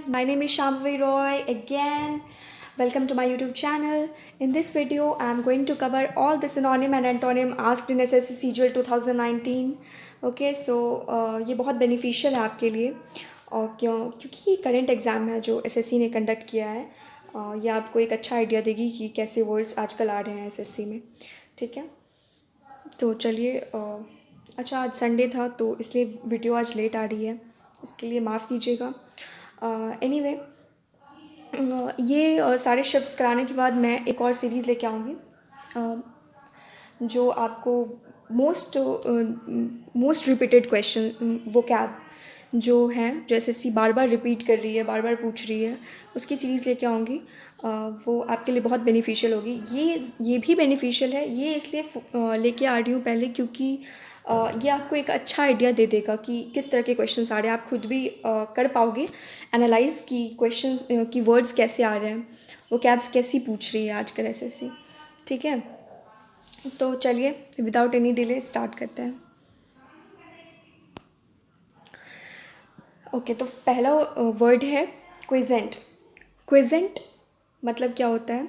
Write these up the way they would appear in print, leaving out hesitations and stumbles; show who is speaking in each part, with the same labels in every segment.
Speaker 1: my name is Shambhavi Roy again. Welcome to my YouTube channel. In this video, I am going to cover all the synonym and antonym asked in SSC CGL 2019. Okay, so ये बहुत beneficial है आपके लिए और क्योंकि ये current exam है जो एसएससी ने कंडक्ट किया है। ये आपको एक अच्छा आइडिया देगी कि कैसे वर्ड्स आजकल आ रहे हैं एसएससी में। ठीक है, तो चलिए अच्छा आज संडे था तो इसलिए वीडियो आज लेट आ रही है, इसके लिए माफ़ कीजिएगा। एनीवे ये सारे शिफ्ट्स कराने के बाद मैं एक और सीरीज़ लेके आऊँगी जो आपको मोस्ट रिपीटेड क्वेश्चन वो कैब जो हैं जो एसएससी बार बार रिपीट कर रही है, बार बार पूछ रही है, उसकी सीरीज़ लेके आऊँगी। वो आपके लिए बहुत बेनिफिशियल होगी। ये भी बेनिफिशियल है, ये इसलिए लेके आ रही हूँ पहले क्योंकि ये आपको एक अच्छा आइडिया दे देगा कि किस तरह के क्वेश्चंस आ रहे हैं। आप खुद भी कर पाओगे एनालाइज की क्वेश्चंस की वर्ड्स कैसे आ रहे हैं, वो कैब्स कैसी पूछ रही है आजकल एसएससी। ठीक है, तो चलिए विदाउट एनी डिले स्टार्ट करते हैं। ओके, तो पहला वर्ड है क्विजेंट। क्विजेंट मतलब क्या होता है?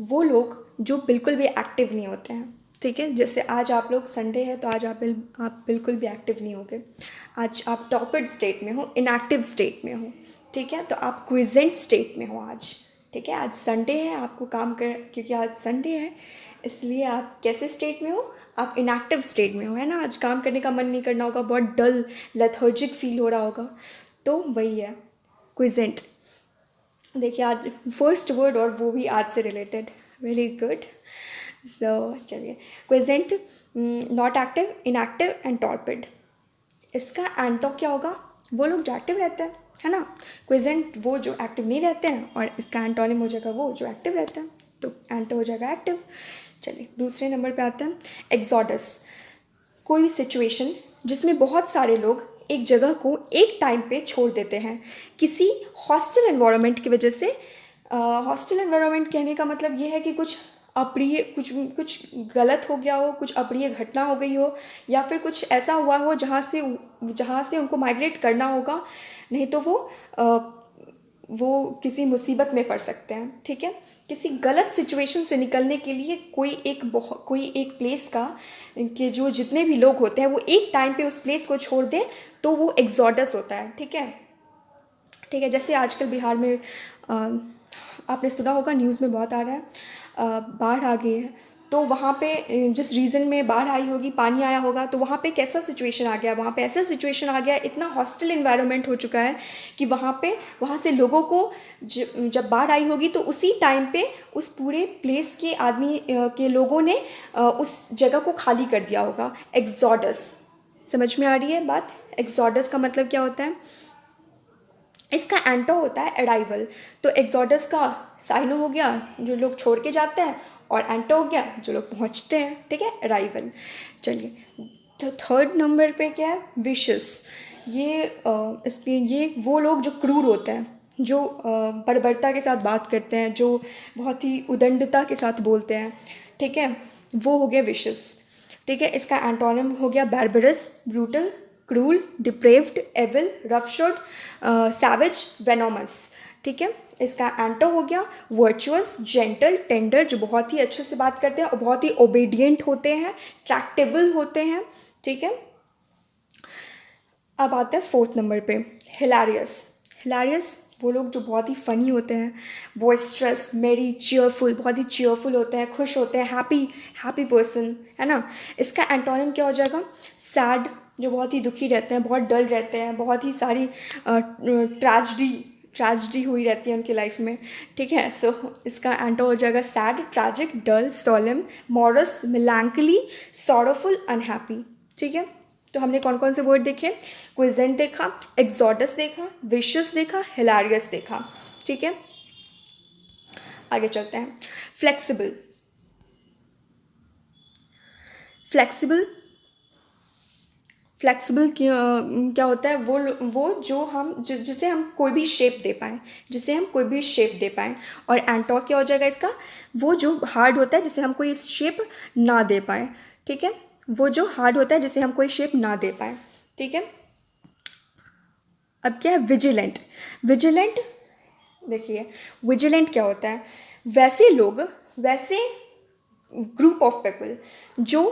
Speaker 1: वो लोग जो बिल्कुल भी एक्टिव नहीं होते हैं। ठीक है, जैसे आज आप लोग संडे है तो आज आप बिल्कुल भी एक्टिव नहीं होगे। आज आप टॉपर्ड स्टेट में हो, इनएक्टिव स्टेट में हो। ठीक है, तो आप क्विजेंट स्टेट में हो आज। ठीक है, आज संडे है, आपको काम कर, क्योंकि आज संडे है इसलिए आप कैसे स्टेट में हो? आप इनएक्टिव स्टेट में हो, है ना। आज काम करने का मन नहीं करना होगा, बहुत डल लेथर्जिक फील हो रहा होगा, तो वही है क्विजेंट। देखिए आज फर्स्ट वर्ड और वो भी आज से रिलेटेड, वेरी गुड। सो चलिए, quiescent, not active, inactive and torpid. इसका एंटो क्या होगा? वो लोग जो एक्टिव रहते हैं, है ना। क्विजेंट वो जो एक्टिव नहीं रहते हैं और इसका एंटोनिम हो जाएगा वो जो एक्टिव रहते हैं, तो एंटो हो जाएगा एक्टिव। चलिए दूसरे नंबर पे आते हैं एक्सोडस। कोई सिचुएशन जिसमें बहुत सारे लोग एक जगह को एक टाइम पे छोड़ देते हैं किसी हॉस्टल एनवायरनमेंट की वजह से। हॉस्टल एनवायरनमेंट कहने का मतलब ये है कि कुछ अप्रिय, कुछ गलत हो गया हो, कुछ अप्रिय घटना हो गई हो, या फिर कुछ ऐसा हुआ हो जहाँ से उनको माइग्रेट करना होगा, नहीं तो वो किसी मुसीबत में पड़ सकते हैं। ठीक है, किसी गलत सिचुएशन से निकलने के लिए कोई एक प्लेस का कि जो जितने भी लोग होते हैं वो एक टाइम पे उस प्लेस को छोड़ दें तो वो एक्सोडस होता है। ठीक है, ठीक है। जैसे आजकल बिहार में आपने सुना होगा, न्यूज़ में बहुत आ रहा है, बाढ़ आ गई है, तो वहाँ पे जिस रीजन में बाढ़ आई होगी, पानी आया होगा, तो वहाँ पे कैसा सिचुएशन आ गया, वहाँ पे ऐसा सिचुएशन आ गया, इतना हॉस्टल इन्वायरमेंट हो चुका है कि वहाँ से लोगों को जब बाढ़ आई होगी तो उसी टाइम पे उस पूरे प्लेस के आदमी के लोगों ने उस जगह को खाली कर दिया होगा। एक्सोडस, समझ में आ रही है बात? एक्सोडस का मतलब क्या होता है? इसका एंटो होता है अराइवल। तो एक्सोडस का साइनो हो गया जो लोग छोड़ के जाते हैं, और एंटो हो गया जो लोग पहुंचते हैं। ठीक है, अराइवल। चलिए, तो थर्ड नंबर पे क्या है? विशेस। ये वो लोग जो क्रूर होते हैं, जो बर्बरता के साथ बात करते हैं, जो बहुत ही उदंडता के साथ बोलते हैं। ठीक है, वो हो गया विशेस। ठीक है, इसका एंटोनिम हो गया barbarous, brutal, cruel, depraved, evil, roughshod, savage, venomous. ठीक है, इसका एंटो हो गया वर्चुअस, जेंटल, टेंडर, जो बहुत ही अच्छे से बात करते हैं और बहुत ही ओबीडियंट होते हैं, ट्रैक्टेबल होते हैं। ठीक है, अब आते हैं फोर्थ नंबर पे, हिलारियस। हिलारियस वो लोग जो बहुत ही फ़नी होते हैं, बॉयस्ट्रस, मेरी, चीयरफुल, बहुत ही चीयरफुल होते हैं, खुश होते हैं, हैप्पी पर्सन, है ना। इसका एंटोनिम क्या हो जाएगा? सैड, जो बहुत ही दुखी रहते हैं, बहुत डल रहते हैं, बहुत ही सारी ट्रेजिडी हुई रहती है उनकी लाइफ में। ठीक है, तो इसका एंटो हो जाएगा सैड, ट्रैजिक, डल, सोलम, मॉरस, मिलैंकली, सॉरोफुल, अनहैप्पी। ठीक है, तो हमने कौन कौन से वर्ड देखे? क्विजेंट देखा, एक्सोडस देखा, विशियस देखा, हिलारियस देखा। ठीक है, आगे चलते हैं। फ्लेक्सिबल। फ्लेक्सिबल फ्लेक्सिबल क्या होता है? वो जिसे हम कोई भी शेप दे पाएँ। और एंटो क्या हो जाएगा इसका? वो जो हार्ड होता है जिसे हम कोई शेप ना दे पाएँ। ठीक है, वो जो हार्ड होता है जिसे हम कोई शेप ना दे पाएँ। ठीक है, अब क्या है विजिलेंट। विजिलेंट देखिए, विजिलेंट क्या होता है, वैसे लोग, वैसे ग्रुप ऑफ पीपल जो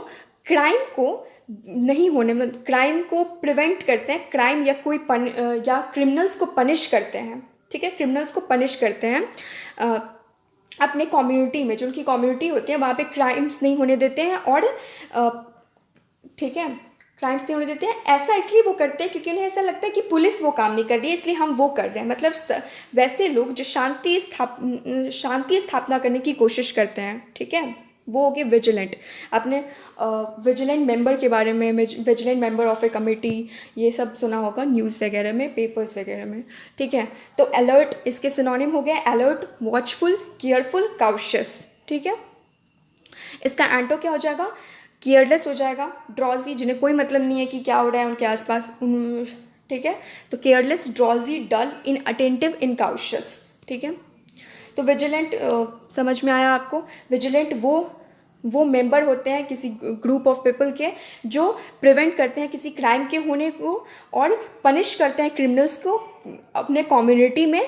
Speaker 1: क्राइम को नहीं होने में, क्राइम को प्रिवेंट करते हैं, क्राइम या कोई या क्रिमिनल्स को पनिश करते हैं, ठीक है, क्रिमिनल्स को पनिश करते हैं अपने कम्युनिटी में, जो उनकी कम्युनिटी होती है वहाँ पे क्राइम्स नहीं होने देते हैं, और ठीक है, क्राइम्स नहीं होने देते हैं। ऐसा इसलिए वो करते हैं क्योंकि उन्हें ऐसा लगता है कि पुलिस वो काम नहीं कर रही है, इसलिए हम वो कर रहे हैं। मतलब वैसे लोग जो शांति स्थापना करने की कोशिश करते हैं, ठीक है, वो हो गए विजिलेंट। अपने विजिलेंट मेंबर के बारे में, vigilant member of A committee, ये सब सुना होगा न्यूज़ वगैरह में, पेपर्स वगैरह में, ठीक है। तो अलर्ट इसके सिनोनिम हो गया अलर्ट, वॉचफुल, केयरफुल, काउशियस, ठीक है। इसका एंटो क्या हो जाएगा, केयरलेस हो जाएगा, ड्रॉजी, जिन्हें कोई मतलब नहीं है कि क्या हो रहा है उनके आसपास, ठीक है। तो केयरलेस, ड्रॉजी, डल, इनअटेंटिव, इनकाउशियस, ठीक है। तो विजिलेंट समझ में आया आपको। विजिलेंट वो मेंबर होते हैं किसी ग्रुप ऑफ पीपल के जो प्रिवेंट करते हैं किसी क्राइम के होने को और पनिश करते हैं क्रिमिनल्स को अपने कम्युनिटी में,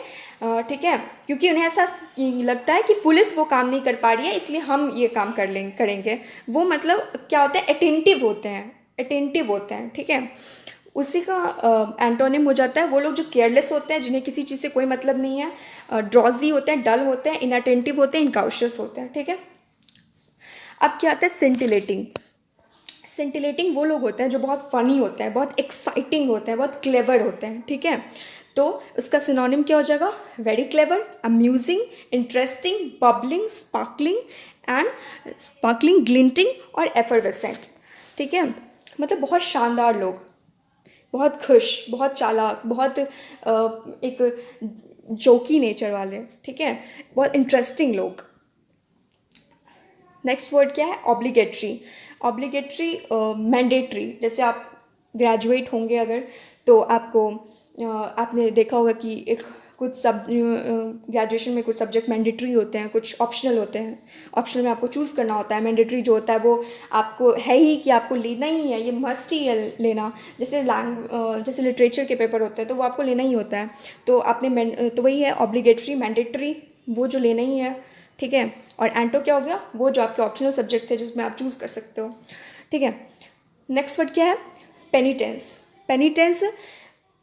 Speaker 1: ठीक है, क्योंकि उन्हें ऐसा लगता है कि पुलिस वो काम नहीं कर पा रही है, इसलिए हम ये काम करेंगे। वो मतलब क्या होता है, अटेंटिव होते हैं, ठीक है। उसी का एंटोनिम हो जाता है वो लोग जो केयरलेस होते हैं, जिन्हें किसी चीज़ से कोई मतलब नहीं है, ड्रॉजी होते हैं, डल होते हैं, इनअटेंटिव होते हैं, इनकाउशियस होते हैं, ठीक है। अब क्या आता है सिंटिलेटिंग। सिंटिलेटिंग वो लोग होते हैं जो बहुत फनी होते हैं, बहुत एक्साइटिंग होते हैं, बहुत क्लेवर होते हैं, ठीक है। तो उसका सिनोनिम क्या हो जाएगा, very clever, amusing, interesting, bubbling, sparkling, glinting और एफर्वेसेंट, ठीक है। मतलब बहुत शानदार लोग, बहुत खुश, बहुत चालाक, बहुत एक जोकी नेचर वाले, ठीक है, बहुत इंटरेस्टिंग लोग। नेक्स्ट वर्ड क्या है, ऑब्लिगेटरी। ऑब्लिगेटरी मैंडेटरी, जैसे आप ग्रेजुएट होंगे अगर, तो आपको आपने देखा होगा कि एक कुछ ग्रेजुएशन में कुछ सब्जेक्ट मैंडेटरी होते हैं, कुछ ऑप्शनल होते हैं। ऑप्शनल में आपको चूज़ करना होता है, मैंडेटरी जो होता है वो आपको है ही कि आपको लेना ही है, ये मस्ट ही है लेना। जैसे लिटरेचर के पेपर होते हैं तो वो आपको लेना ही होता है। तो आपने तो वही है ऑब्लिगेटरी, मैंडेटरी, वो जो लेना ही है, ठीक है। और एंटो क्या हो गया, वो जो आपके ऑप्शनल सब्जेक्ट थे जिसमें आप चूज़ कर सकते हो, ठीक है। नेक्स्ट वर्ड क्या है, पेनिटेंस। पेनिटेंस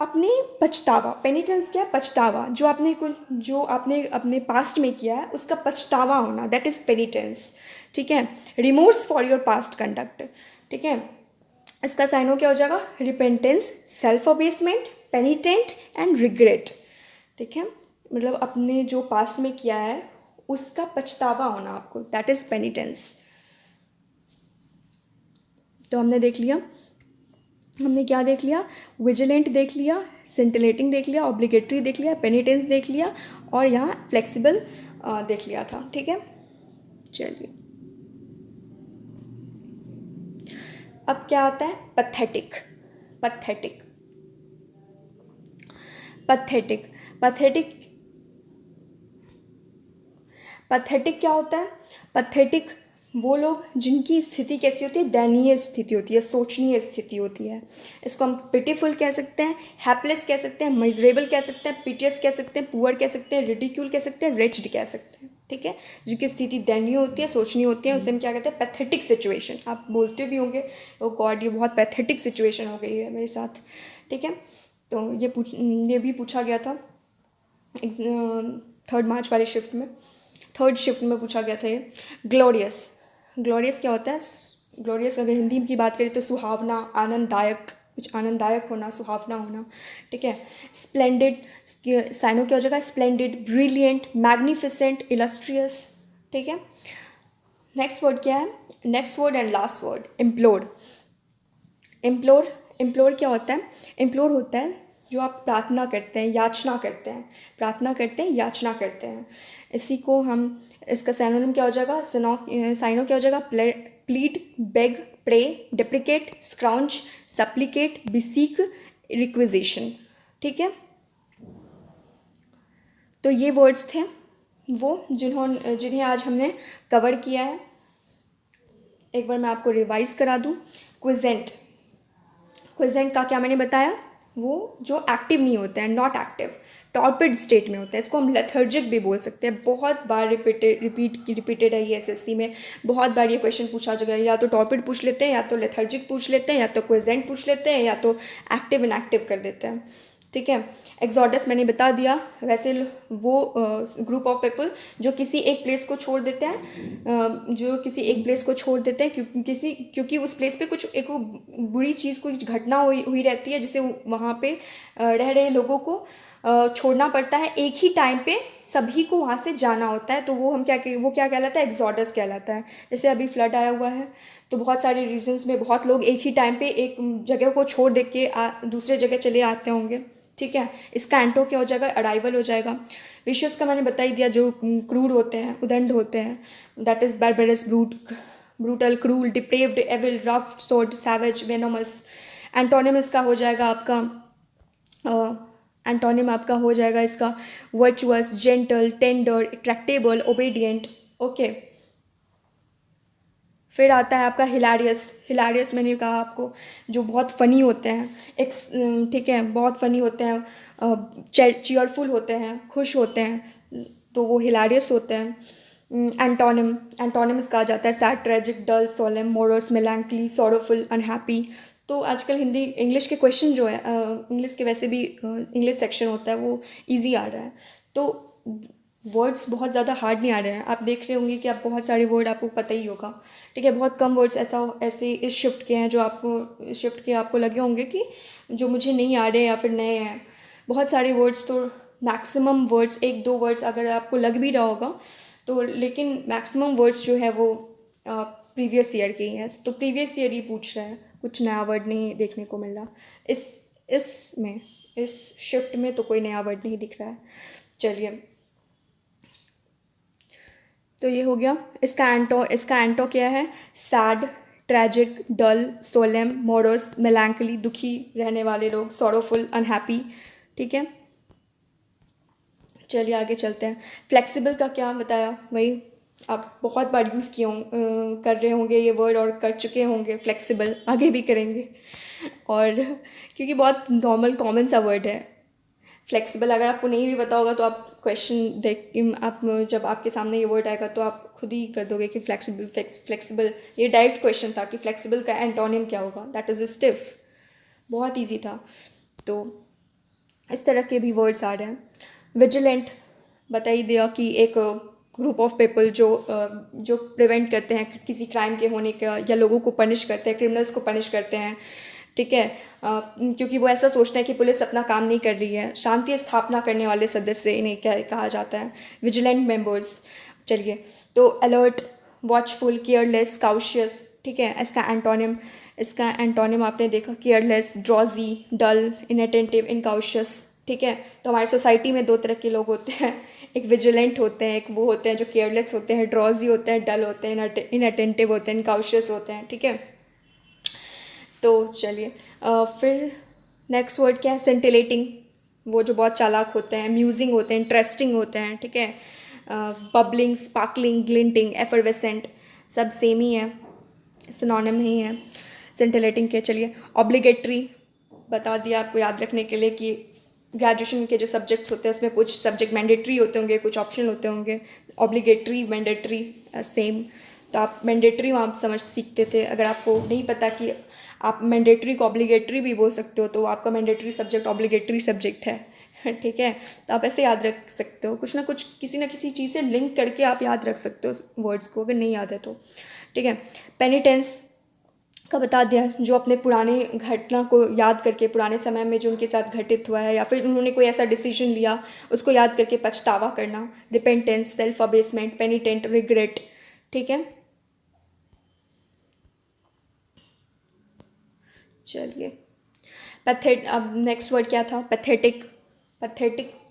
Speaker 1: अपने पछतावा, पेनिटेंस क्या है, पछतावा, जो आपने अपने पास्ट में किया है उसका पछतावा होना, दैट इज़ पेनिटेंस, ठीक है। Remorse for your past conduct, ठीक है। इसका साइनो क्या हो जाएगा, repentance, self abasement, पेनिटेंट and regret, ठीक है। मतलब अपने जो पास्ट में किया है उसका पछतावा होना आपको, दैट इज पेनिटेंस। तो हमने देख लिया, हमने क्या देख लिया, विजिलेंट देख लिया, सिंटिलेटिंग देख लिया, ऑब्लिगेटरी देख लिया, पेनिटेंस देख लिया, और यहाँ फ्लेक्सिबल देख लिया था, ठीक है। चलिए अब क्या आता है, pathetic. Pathetic pathetic pathetic pathetic क्या होता है, पथेटिक वो लोग जिनकी स्थिति कैसी होती है, दयनीय स्थिति होती है, शोचनीय स्थिति होती है। इसको हम पिटीफुल कह सकते हैं, हैपलेस कह सकते हैं, मिजरेबल कह सकते हैं, पिटियस कह सकते हैं, पुअर कह सकते हैं, रिडिक्यूल कह सकते हैं, रिच्ड कह सकते हैं, ठीक है। जिनकी स्थिति दयनीय होती है, शोचनीय होती है, उसे हम क्या कहते हैं, पैथेटिक सिचुएशन। आप बोलते भी होंगे ओ गॉड ये बहुत पैथेटिक सिचुएशन हो गई है मेरे साथ, ठीक है। तो ये भी पूछा गया था 3 मार्च वाली शिफ्ट में, 3rd शिफ्ट में पूछा गया था ये। ग्लोरियस, ग्लोरियस क्या होता है, ग्लोरियस अगर हिंदी की बात करें तो सुहावना, आनंददायक, कुछ आनंददायक होना, सुहावना होना, ठीक है। स्प्लेंडेड, साइनो क्या हो जाएगा, स्प्लेंडेड, ब्रिलियंट, मैग्निफिसेंट, इलस्ट्रियस, ठीक है। नेक्स्ट वर्ड क्या है, next word and last word, implore. Implore, implore क्या होता है, इम्प्लोर होता है जो आप प्रार्थना करते हैं, याचना करते हैं, प्रार्थना करते हैं, याचना करते हैं। इसी को हम, इसका सिनोनिम क्या हो जाएगा, साइनो क्या हो जाएगा, plead, beg, pray, deprecate, scrounge, supplicate, beseech, requisition, ठीक है। तो ये वर्ड्स थे वो जिन्हें आज हमने कवर किया है। एक बार मैं आपको रिवाइज करा दूँ। क्विजेंट, क्विजेंट का क्या मैंने बताया, वो जो एक्टिव नहीं होते हैं, नॉट एक्टिव, टॉर्पिड स्टेट में होता है। इसको हम लेथर्जिक भी बोल सकते हैं। बहुत बार रिपीटेड है ये एसएससी में, बहुत बार ये क्वेश्चन पूछा जाएगा। या तो टॉर्पिड पूछ लेते हैं, या तो लेथर्जिक पूछ लेते हैं, या तो क्वेजेंट पूछ लेते हैं, या तो एक्टिव इनएक्टिव कर देते हैं। ठीक है, एग्जॉडस मैंने बता दिया। वैसे वो ग्रुप ऑफ पीपल जो किसी एक प्लेस को छोड़ देते हैं, जो किसी एक प्लेस को छोड़ देते हैं क्योंकि उस प्लेस पे कुछ एक बुरी चीज़, कुछ घटना हुई रहती है, जिसे वहाँ पे रह रहे लोगों को छोड़ना पड़ता है। एक ही टाइम पे सभी को वहाँ से जाना होता है, तो वो क्या कहलाता है, एग्जॉडस कहलाता है। जैसे अभी फ्लड आया हुआ है, तो बहुत सारे रीजंस में बहुत लोग एक ही टाइम पे एक जगह को छोड़ दे के दूसरे जगह चले आते होंगे। ठीक है, इसका एंटो क्या हो जाएगा, अराइवल हो जाएगा। विशेष का मैंने बता ही दिया, जो क्रूर होते हैं, उदंड होते हैं, that is barbarous, brutal, cruel, depraved, evil, roughshod, savage, venomous. Antonyms का हो जाएगा आपका एंटोनिम आपका हो जाएगा इसका virtuous, gentle, tender, tractable, obedient. Okay, फिर आता है आपका हिलारियस मैंने कहा आपको, जो बहुत फ़नी होते हैं, ठीक है, बहुत फ़नी होते हैं, चीयरफुल होते हैं, खुश होते हैं, तो वो हिलारियस होते हैं। एंटोनिम्स कहा जाता है सैड, ट्रेजिक, डल, सोलेम, मोरस, मेलैंकली, सॉरोफुल, अनहैप्पी। तो आजकल इंग्लिश के क्वेश्चन जो है, इंग्लिश के वैसे भी इंग्लिश सेक्शन होता है वो इजी आ रहा है, तो वर्ड्स बहुत ज़्यादा हार्ड नहीं आ रहे हैं। आप देख रहे होंगे कि आप बहुत सारे वर्ड आपको पता ही होगा। ठीक है, बहुत कम वर्ड्स ऐसे इस शिफ्ट के हैं जो आपको लगे होंगे कि जो मुझे नहीं आ रहे या फिर नए हैं। बहुत सारे वर्ड्स, तो मैक्सिमम वर्ड्स, एक दो वर्ड्स अगर आपको लग भी रहा होगा तो, लेकिन मैक्सिमम वर्ड्स जो है वो प्रीवियस ईयर के ही हैं। तो प्रीवियस ईयर ही पूछ रहे हैं, कुछ नया वर्ड नहीं देखने को मिल रहा इस शिफ्ट में, तो कोई नया वर्ड नहीं दिख रहा है। चलिए, तो ये हो गया। इसका एंटो क्या है, सैड, ट्रैजिक, डल, सोलेम, मोरस, मेलैंकली, दुखी रहने वाले लोग, सॉरोफुल, अनहैप्पी। ठीक है, चलिए आगे चलते हैं। फ्लेक्सिबल का क्या बताया, वही आप बहुत बार यूज़ कर रहे होंगे ये वर्ड, और कर चुके होंगे। फ्लेक्सिबल आगे भी करेंगे, और क्योंकि बहुत नॉर्मल कॉमन सा वर्ड है फ्लेक्सिबल। अगर आपको नहीं भी पता होगा तो आप क्वेश्चन देख के, आप जब आपके सामने ये वर्ड आएगा तो आप खुद ही कर दोगे कि फ्लेक्सिबल। ये डायरेक्ट क्वेश्चन था कि फ्लेक्सिबल का एंटोनिम क्या होगा, दैट इज़ स्टिफ। बहुत ईजी था। तो इस तरह के भी वर्ड्स आ रहे हैं। विजिलेंट बता ही दिया कि एक ग्रुप ऑफ पीपल जो प्रिवेंट करते हैं किसी क्राइम के होने का, या लोगों को पनिश करते हैं, क्रिमिनल्स को पनिश करते हैं। ठीक है, क्योंकि वो ऐसा सोचते हैं कि पुलिस अपना काम नहीं कर रही है। शांति स्थापना करने वाले सदस्य इन्हें कहा जाता है, विजिलेंट मेंबर्स। चलिए, तो अलर्ट, वॉचफुल, केयरलेस, काउशियस। ठीक है, इसका एंटोनिम आपने देखा, केयरलेस, ड्रॉजी, डल, इनअटेंटिव, इनकाउशियस। ठीक है, तो हमारी सोसाइटी में दो तरह के लोग होते हैं, एक विजिलेंट होते हैं, एक वो होते हैं जो केयरलेस होते हैं, ड्रॉजी होते हैं, डल होते हैं, इनअटेंटिव होते हैं, इनकाउशियस होते हैं। ठीक है, तो चलिए, फिर नेक्स्ट वर्ड क्या है, सेंटिलेटिंग, वो जो बहुत चालाक होते हैं, अम्यूजिंग होते हैं, इंटरेस्टिंग होते हैं। ठीक है, बबलिंग, स्पार्कलिंग, ग्लिंटिंग, एफरवेसेंट, सब सेम ही है, सिनोनिम ही है सेंटिलेटिंग के। चलिए, ऑब्लिगेटरी बता दिया आपको याद रखने के लिए कि ग्रेजुएशन के जो सब्जेक्ट्स होते हैं उसमें कुछ सब्जेक्ट मैंडेटरी होते होंगे, कुछ ऑप्शनल होते होंगे। Obligatory, mandatory same. तो आप मैंडेटरी वहाँ सीखते थे। अगर आपको नहीं पता कि आप मैंडेटरी को ऑब्लिगेटरी भी बोल सकते हो, तो आपका मैंडेटरी सब्जेक्ट ऑब्लिगेटरी सब्जेक्ट है। ठीक है, तो आप ऐसे याद रख सकते हो, कुछ ना कुछ किसी ना किसी चीज़ से लिंक करके आप याद रख सकते हो वर्ड्स को, अगर नहीं याद है तो। ठीक है, पेनिटेंस का बता दिया, जो अपने पुराने घटना को याद करके, पुराने समय में जो उनके साथ घटित हुआ है, या फिर उन्होंने कोई ऐसा डिसीजन लिया उसको याद करके पछतावा करना। Repentance, self abasement, penitent, regret. ठीक है, चलिए, अब नेक्स्ट वर्ड क्या था, पैथेटिक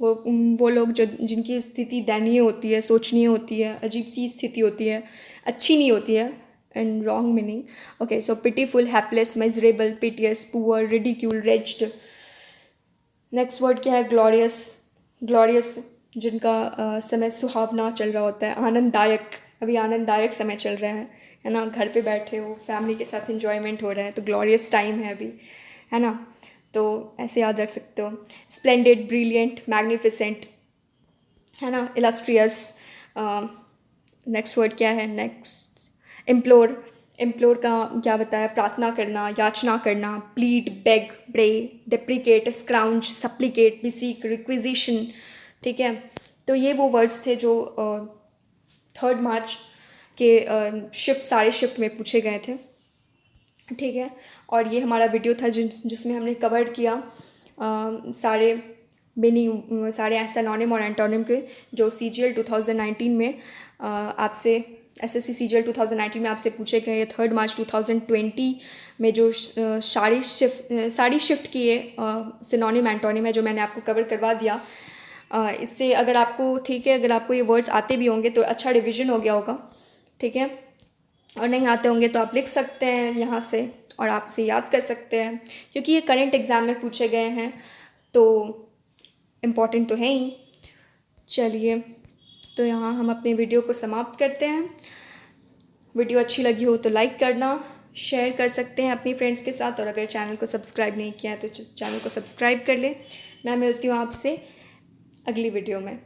Speaker 1: वो लोग जो जिनकी स्थिति दयनीय होती है, सोचनीय होती है, अजीब सी स्थिति होती है, अच्छी नहीं होती है, and wrong meaning. Okay, so pitiful, hapless, miserable, piteous, poor, ridicule, raised. Next word क्या है, ग्लोरियस जिनका समय सुहावना चल रहा होता है, आनंददायक, अभी आनंददायक समय चल रहा है ना, घर पे बैठे हो, फैमिली के साथ एंजॉयमेंट हो रहा है, तो ग्लोरियस टाइम है अभी, है ना। तो ऐसे याद रख सकते हो। स्प्लेंडेड, ब्रिलियंट, मैग्निफिसेंट, है ना, इलस्ट्रियस। नेक्स्ट वर्ड क्या है? Next implore. इम्प्लोर का क्या बताया? प्रार्थना करना, याचना करना। Plead, beg, pray, deprecate, scrounge, supplicate, beseech, requisition. ठीक है, तो ये वो वर्ड्स थे जो 3 मार्च के शिफ्ट, सारे शिफ्ट में पूछे गए थे। ठीक है, और ये हमारा वीडियो था जिसमें हमने कवर किया सारे मीनिंग, सारे सिनोनिम और एंटोनिम के, जो CGL 2019 में आपसे, SSC CGL 2019 में आपसे पूछे गए। ये 3 मार्च 2020 में जो सारी शिफ्ट किए सिनोनिम एंटोनिम है, जो मैंने आपको कवर करवा दिया। इससे अगर आपको, ठीक है, अगर आपको ये वर्ड्स आते भी होंगे तो अच्छा रिवीजन हो गया होगा। ठीक है, और नहीं आते होंगे तो आप लिख सकते हैं यहाँ से और आप इसे याद कर सकते हैं, क्योंकि ये करंट एग्ज़ाम में पूछे गए हैं तो इम्पॉर्टेंट तो है ही। चलिए, तो यहाँ हम अपने वीडियो को समाप्त करते हैं। वीडियो अच्छी लगी हो तो लाइक करना, शेयर कर सकते हैं अपनी फ्रेंड्स के साथ, और अगर चैनल को सब्सक्राइब नहीं किया है तो चैनल को सब्सक्राइब कर लें। मैं मिलती हूँ आपसे अगली वीडियो में।